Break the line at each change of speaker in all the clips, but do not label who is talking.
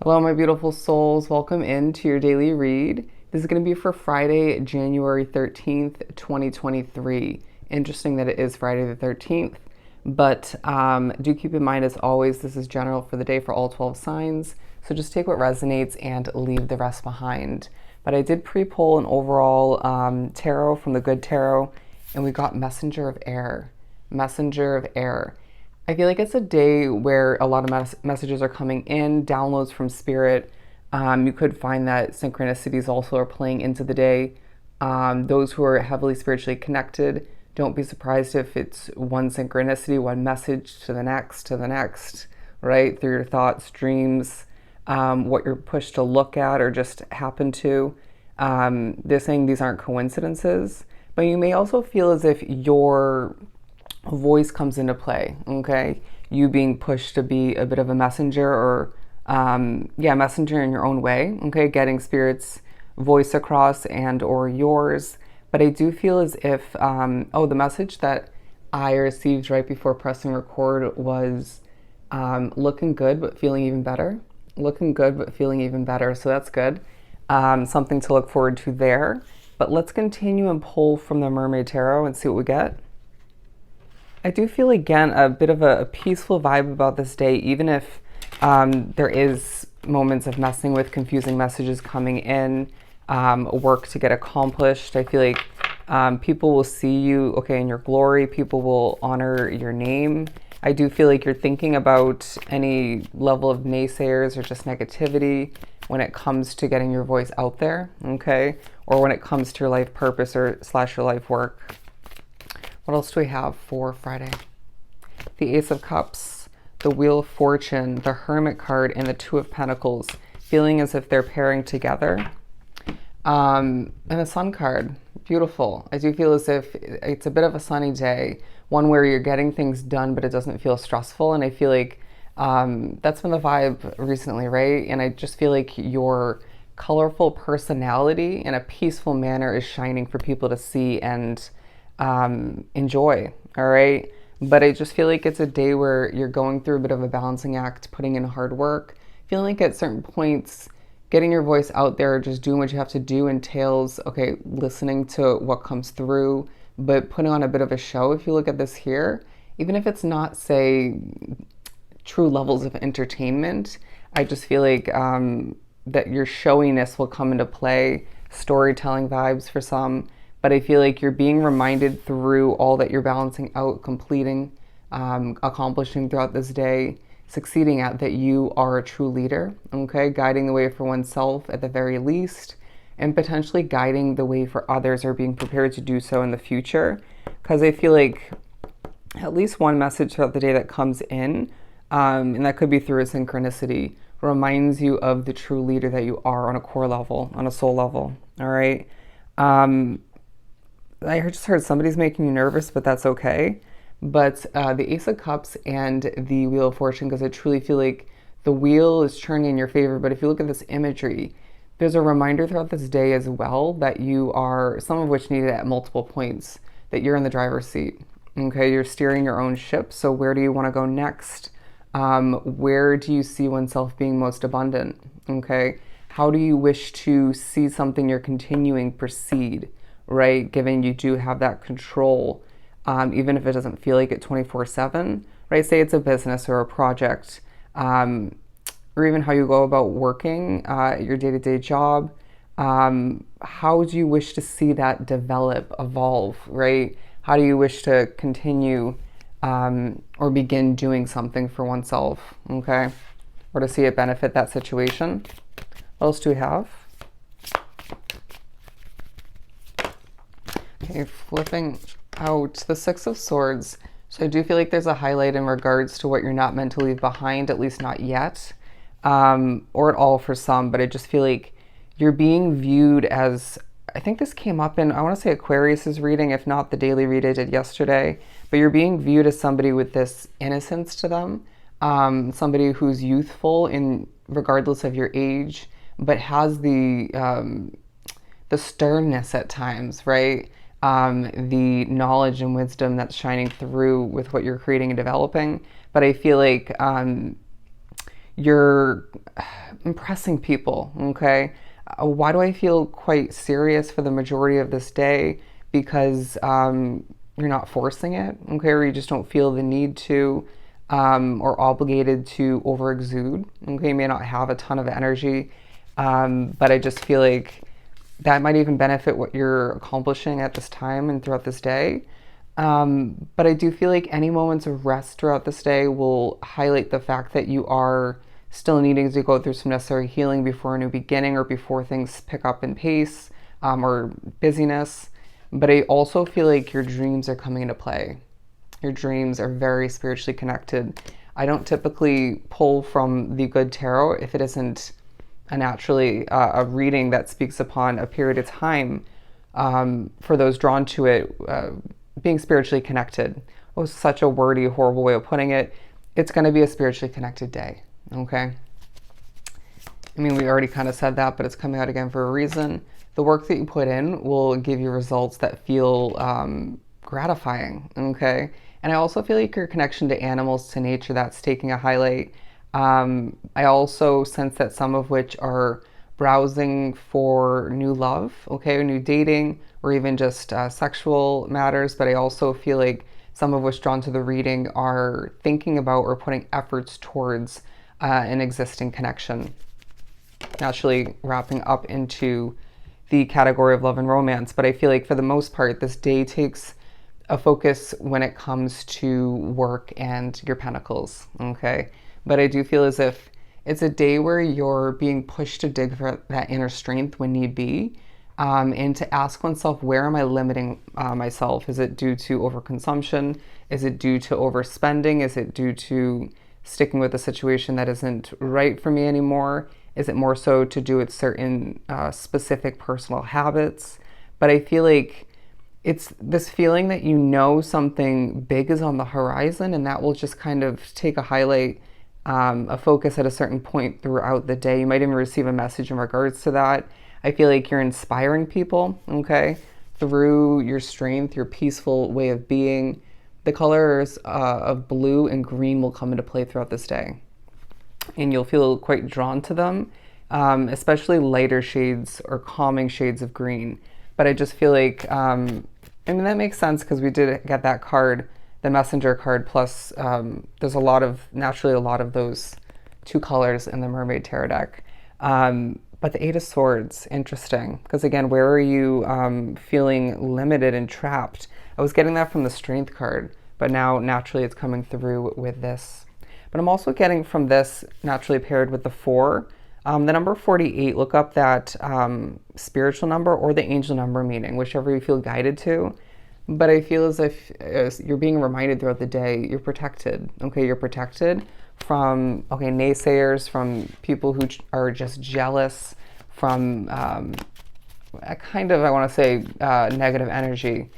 Hello, my beautiful souls. Welcome into your daily read. This is going to be for Friday, January 13th, 2023. Interesting that it is Friday the 13th, but do keep in mind, as always, this is general for the day for all 12 signs. So just take what resonates and leave the rest behind. But I did pre-pull an overall tarot from the Good Tarot, and we got Messenger of Air. Messenger of Air. I feel like it's a day where a lot of messages are coming in, downloads from spirit. You could find that synchronicities also are playing into the day. Those who are heavily spiritually connected, don't be surprised if it's one synchronicity, one message to the next, right? Through your thoughts, dreams, what you're pushed to look at or just happen to. They're saying these aren't coincidences, but you may also feel as if your voice comes into play, okay? You being pushed to be a bit of a messenger or, messenger in your own way, okay? Getting spirit's voice across and or yours. But I do feel as if, the message that I received right before pressing record was looking good but feeling even better. Looking good but feeling even better, so that's good. Something to look forward to there. But let's continue and pull from the Mermaid Tarot and see what we get. I do feel, again, a bit of a peaceful vibe about this day, even if there is moments of messing with confusing messages coming in, work to get accomplished. I feel like people will see you, okay, in your glory. People will honor your name. I do feel like you're thinking about any level of naysayers or just negativity when it comes to getting your voice out there, okay? Or when it comes to your life purpose or / your life work. What else do we have for Friday? The Ace of Cups, the Wheel of Fortune, the Hermit card, and the Two of Pentacles, feeling as if they're pairing together. And the Sun card, beautiful. I do feel as if it's a bit of a sunny day, one where you're getting things done, but it doesn't feel stressful. And I feel like that's been the vibe recently, right? And I just feel like your colorful personality in a peaceful manner is shining for people to see and enjoy, all right? But I just feel like it's a day where you're going through a bit of a balancing act, putting in hard work, feeling like at certain points, getting your voice out there, just doing what you have to do entails, okay, listening to what comes through, but putting on a bit of a show. If you look at this here, even if it's not, say, true levels of entertainment, I just feel like that your showiness will come into play, storytelling vibes for some. But I feel like you're being reminded through all that you're balancing out, completing, accomplishing throughout this day, succeeding at, that you are a true leader, okay? Guiding the way for oneself at the very least, and potentially guiding the way for others or being prepared to do so in the future. Because I feel like at least one message throughout the day that comes in, and that could be through a synchronicity, reminds you of the true leader that you are on a core level, on a soul level, all right? I just heard somebody's making you nervous, but that's okay. But the Ace of Cups and the Wheel of Fortune, because I truly feel like the wheel is turning in your favor. But if you look at this imagery, there's a reminder throughout this day as well that you are, some of which needed at multiple points, that you're in the driver's seat. Okay, you're steering your own ship. So where do you want to go next? Where do you see oneself being most abundant? Okay, how do you wish to see something you're continuing proceed? Right? Given you do have that control, even if it doesn't feel like it 24/7, right? Say it's a business or a project, or even how you go about working, your day-to-day job. How do you wish to see that develop, evolve, right? How do you wish to continue or begin doing something for oneself, okay? Or to see it benefit that situation. What else do we have? Okay, flipping out the Six of Swords. So I do feel like there's a highlight in regards to what you're not meant to leave behind, at least not yet, or at all for some. But I just feel like you're being viewed as, I think this came up in, I want to say Aquarius's reading, if not the daily read I did yesterday, but you're being viewed as somebody with this innocence to them, somebody who's youthful in regardless of your age, but has the sternness at times, right? The knowledge and wisdom that's shining through with what you're creating and developing. But I feel like you're impressing people, okay? Why do I feel quite serious for the majority of this day? Because you're not forcing it, okay? Or you just don't feel the need to or obligated to over exude, okay? You may not have a ton of energy, but I just feel like that might even benefit what you're accomplishing at this time and throughout this day. But I do feel like any moments of rest throughout this day will highlight the fact that you are still needing to go through some necessary healing before a new beginning or before things pick up in pace or busyness. But I also feel like your dreams are coming into play. Your dreams are very spiritually connected. I don't typically pull from the Good Tarot if it isn't a reading that speaks upon a period of time for those drawn to it being spiritually connected. Oh, such a wordy, horrible way of putting it. It's going to be a spiritually connected day, okay? I mean, we already kind of said that, but it's coming out again for a reason. The work that you put in will give you results that feel gratifying, okay? And I also feel like your connection to animals, to nature, that's taking a highlight. I also sense that some of which are browsing for new love, okay, or new dating, or even just sexual matters. But I also feel like some of which drawn to the reading are thinking about or putting efforts towards an existing connection. Naturally wrapping up into the category of love and romance. But I feel like for the most part, this day takes a focus when it comes to work and your pentacles, okay? But I do feel as if it's a day where you're being pushed to dig for that inner strength when need be, and to ask oneself, where am I limiting myself? Is it due to overconsumption? Is it due to overspending? Is it due to sticking with a situation that isn't right for me anymore? Is it more so to do with certain specific personal habits? But I feel like it's this feeling that you know something big is on the horizon, and that will just kind of take a highlight, a focus at a certain point throughout the day. You might even receive a message in regards to that. I feel like you're inspiring people, okay, through your strength, your peaceful way of being. The colors of blue and green will come into play throughout this day, and you'll feel quite drawn to them, especially lighter shades or calming shades of green. But I just feel like, I mean, that makes sense because we did get that card, the messenger card, plus there's naturally a lot of those two colors in the Mermaid Tarot deck. But the Eight of Swords, interesting, because again, where are you feeling limited and trapped? I was getting that from the Strength card, but now naturally it's coming through with this. But I'm also getting from this, naturally paired with the 4, the number 48, look up that spiritual number or the angel number meaning, whichever you feel guided to. But I feel as if you're being reminded throughout the day, you're protected. Okay, you're protected from, naysayers, from people who are just jealous, from a kind of, I want to say, negative energy,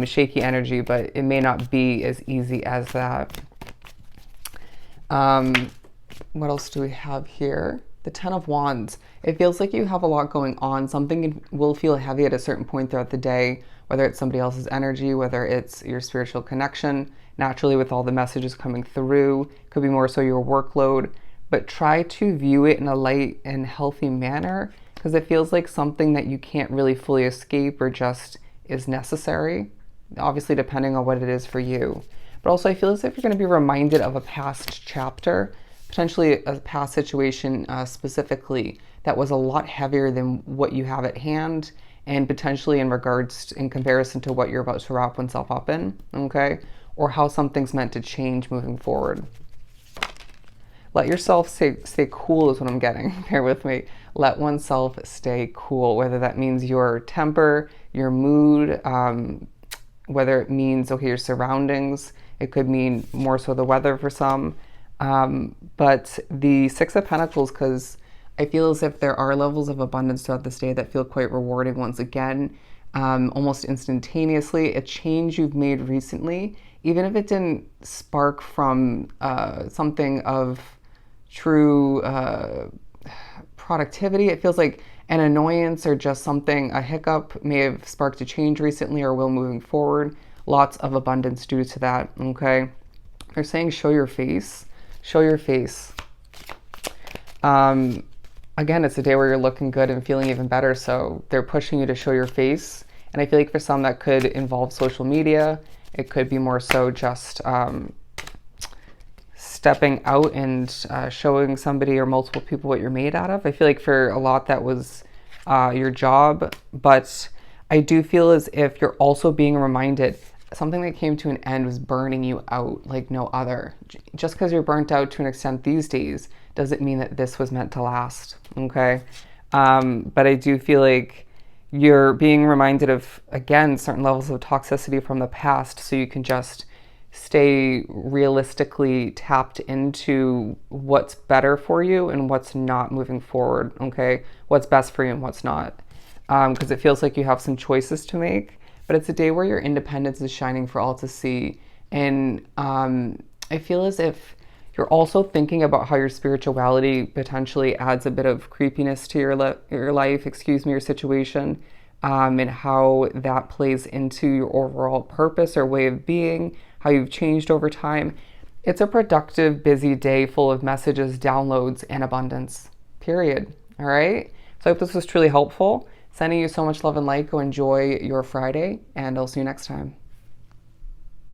shaky energy, but it may not be as easy as that. What else do we have here? The 10 of Wands. It feels like you have a lot going on. Something will feel heavy at a certain point throughout the day, whether it's somebody else's energy, whether it's your spiritual connection. Naturally, with all the messages coming through, could be more so your workload, but try to view it in a light and healthy manner, because it feels like something that you can't really fully escape or just is necessary, obviously depending on what it is for you. But also I feel as if you're going to be reminded of a past chapter, potentially a past situation specifically that was a lot heavier than what you have at hand, and potentially in comparison to what you're about to wrap oneself up in, okay? Or how something's meant to change moving forward. Let yourself stay cool is what I'm getting. Bear with me. Let oneself stay cool, whether that means your temper, your mood, whether it means, your surroundings. It could mean more so the weather for some. But the 6 of Pentacles, because I feel as if there are levels of abundance throughout this day that feel quite rewarding once again, almost instantaneously. A change you've made recently, even if it didn't spark from something of true productivity, it feels like an annoyance or just something, a hiccup may have sparked a change recently or will moving forward. Lots of abundance due to that, okay? They're saying show your face. Show your face. again, it's a day where you're looking good and feeling even better. So they're pushing you to show your face. And I feel like for some that could involve social media. It could be more so just stepping out and showing somebody or multiple people what you're made out of. I feel like for a lot that was your job, but I do feel as if you're also being reminded something that came to an end was burning you out like no other. Just because you're burnt out to an extent these days doesn't mean that this was meant to last, okay? But I do feel like you're being reminded of, again, certain levels of toxicity from the past so you can just stay realistically tapped into what's better for you and what's not moving forward, okay? What's best for you and what's not. Because it feels like you have some choices to make, but it's a day where your independence is shining for all to see. And I feel as if you're also thinking about how your spirituality potentially adds a bit of creepiness to your life, your situation, and how that plays into your overall purpose or way of being, how you've changed over time. It's a productive, busy day full of messages, downloads, and abundance, period. All right? So I hope this was truly helpful. Sending you so much love and light. Go enjoy your Friday, and I'll see you next time.